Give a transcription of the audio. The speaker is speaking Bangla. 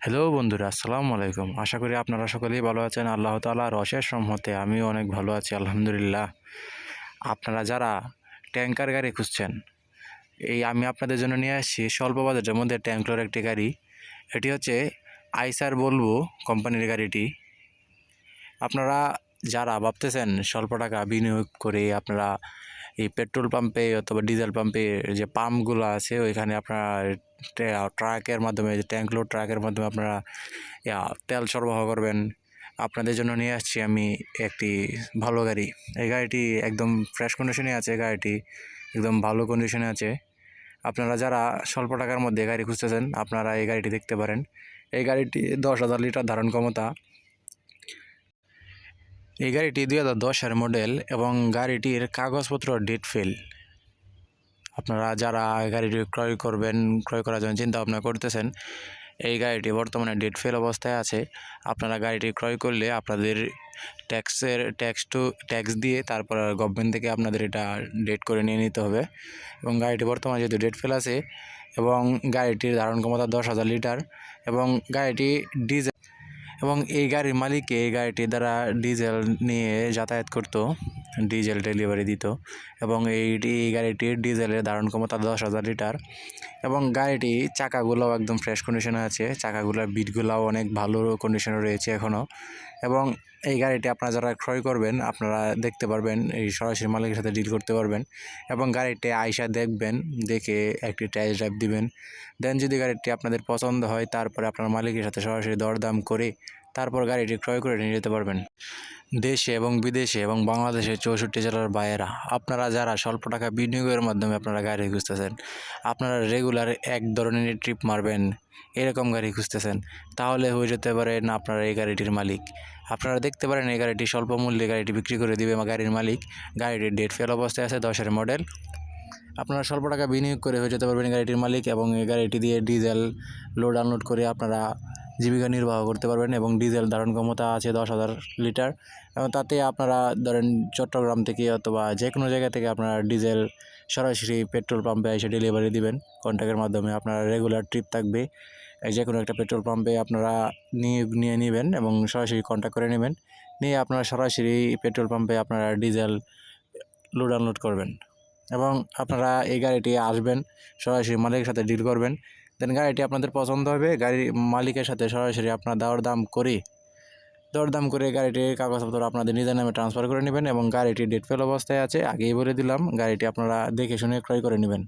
হ্যালো বন্ধুরা, আসসালামু আলাইকুম। আশা করি আপনারা সকলেই ভালো আছেন। আল্লাহ তাআলার অশেষ রহমতে আমিও অনেক ভালো আছি আলহামদুলিল্লাহ। আপনারা যারা ট্যাঙ্কার গাড়ি খুঁজছেন, আমি আপনাদের জন্য নিয়ে আসছি স্বল্প বাজেটের মধ্যে ট্যাঙ্কলোর একটি গাড়ি। এটি হচ্ছে আইসার ভলভো কোম্পানির গাড়িটি। আপনারা যারা ভাবতেছেন স্বল্প টাকা বিনিয়োগ করে আপনারা এই পেট্রোল পাম্পে অথবা ডিজেল পাম্পে যে পাম্পগুলো আছে ওইখানে আপনার ট্রাকের মাধ্যমে ট্যাঙ্ক লোড ট্রাকের মাধ্যমে আপনারা তেল সরবরাহ করবেন, আপনাদের জন্য নিয়ে আসছি আমি একটি ভালো গাড়ি। এই গাড়িটি একদম ফ্রেশ কন্ডিশনে আছে, গাড়িটি একদম ভালো কন্ডিশনে আছে। আপনারা যারা স্বল্প টাকার মধ্যে গাড়ি খুঁজতেছেন আপনারা এই গাড়িটি দেখতে পারেন। এই গাড়িটি 10,000 লিটার ধারণ ক্ষমতা। এই গাড়িটি 2010-এর মডেল এবং গাড়িটির কাগজপত্র ডেট ফেল। আপনারা যারা গাড়িটি ক্রয় করার জন্য চিন্তা ভাবনা করতেছেন, এই গাড়িটি বর্তমানে ডেট ফেল অবস্থায় আছে। আপনারা গাড়িটি ক্রয় করলে আপনাদের ট্যাক্স দিয়ে তারপর গভর্নমেন্ট থেকে আপনাদের এটা ডেট করে নিয়ে নিতে হবে। এবং গাড়িটি বর্তমানে যেহেতু ডেট ফেল আছে এবং গাড়িটির ধারণ ক্ষমতা 10,000 লিটার এবং গাড়িটি ডিজেল এবং এই গাড়ির মালিককে এই গাড়িটি দ্বারা ডিজেল নিয়ে যাতায়াত করত, ডিজেল ডেলিভারি দিত। এবং এই গাড়িটির ডিজেলের ধারণ ক্ষমতা 10,000 লিটার এবং গাড়িটি চাকাগুলোও একদম ফ্রেশ কন্ডিশনে আছে, চাকাগুলোর বিটগুলোও অনেক ভালো কন্ডিশনে রয়েছে এখনও। এবং এই গাড়িটি আপনারা যারা ক্রয় করবেন আপনারা দেখতে পারবেন, এই সরাসরি মালিকের সাথে ডিল করতে পারবেন এবং গাড়িটি আইসা দেখবেন, দেখে একটি টেস্ট ড্রাইভ দিবেন। দেন যদি গাড়িটি আপনাদের পছন্দ হয় তারপরে আপনার মালিকের সাথে সরাসরি দরদাম করে তারপর গাড়িটি ক্রয় করে নিয়ে যেতে পারবেন। দেশে এবং বিদেশে এবং বাংলাদেশের 64 জেলার বাইরেরা আপনারা যারা স্বল্প টাকা বিনিয়োগের মাধ্যমে আপনারা গাড়ি খুঁজতেছেন, আপনারা রেগুলার এক ধরনের ট্রিপ মারবেন এরকম গাড়ি খুঁজতেছেন, তাহলে হয়ে যেতে পারেন আপনারা এই গাড়িটির মালিক। আপনারা দেখতে পারেন এই গাড়িটি স্বল্প মূল্যে গাড়িটি বিক্রি করে দিবে গাড়ির মালিক। গাড়িটির ডেট ফেল অবস্থায় আছে, 10-এর মডেল। আপনারা স্বল্প টাকা বিনিয়োগ করে হয়ে যেতে পারবেন গাড়িটির মালিক এবং এই গাড়িটি দিয়ে ডিজেল লোড আনলোড করে আপনারা জীবিকা নির্বাহ করতে পারবেন। এবং ডিজেল ধারণ ক্ষমতা আছে 10,000 লিটার এবং তাতে আপনারা ধরেন চট্টগ্রাম থেকে অথবা যে কোনো জায়গা থেকে আপনারা ডিজেল সরাসরি পেট্রোল পাম্পে এসে ডেলিভারি দিবেন কন্ট্যাক্টের মাধ্যমে। আপনারা রেগুলার ট্রিপ থাকবে, যে কোনো একটা পেট্রোল পাম্পে আপনারা নিয়ে নেবেন এবং সরাসরি কন্ট্যাক্ট করে নেবেন, নিয়ে আপনারা সরাসরি পেট্রোল পাম্পে আপনারা ডিজেল লোড আনলোড করবেন। এবং আপনারা এই গাড়িটি আসবেন, সরাসরি মালিকের সাথে ডিল করবেন। দেন গাড়িটি আপনাদের পছন্দ হবে, গাড়ির মালিকের সাথে সরাসরি আপনার দরদাম করে গাড়িটির কাগজপত্র আপনাদের নিজের নামে ট্রান্সফার করে নেবেন এবং গাড়িটি ডেট ফেল অবস্থায় আছে, আগেই বলে দিলাম। গাড়িটি আপনারা দেখে শুনে ক্রয় করে নেবেন।